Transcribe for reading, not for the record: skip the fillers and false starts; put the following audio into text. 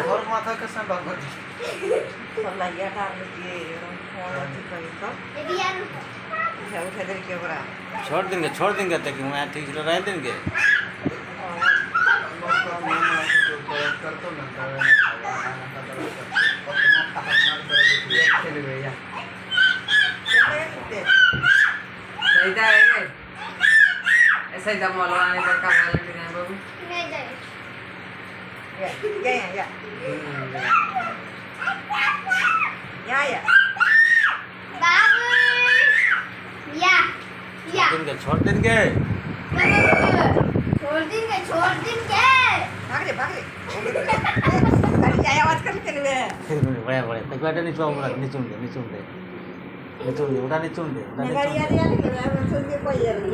और माथा के संग बागोट सलाहिया का ये फोन अच्छी करी तो ये उठे दे के बरा छोड़ देंगे तक मैं ठीक से रह देंगे। करतो ना सही है ऐसा ही दम वाले पर काम लगे हैं बाबू या छोड़ देंगे भाग रे अरे क्या आवाज कर के ले बड़े तक बैठे नीचे नीचे उड़ा नीचे यार सुन के कोई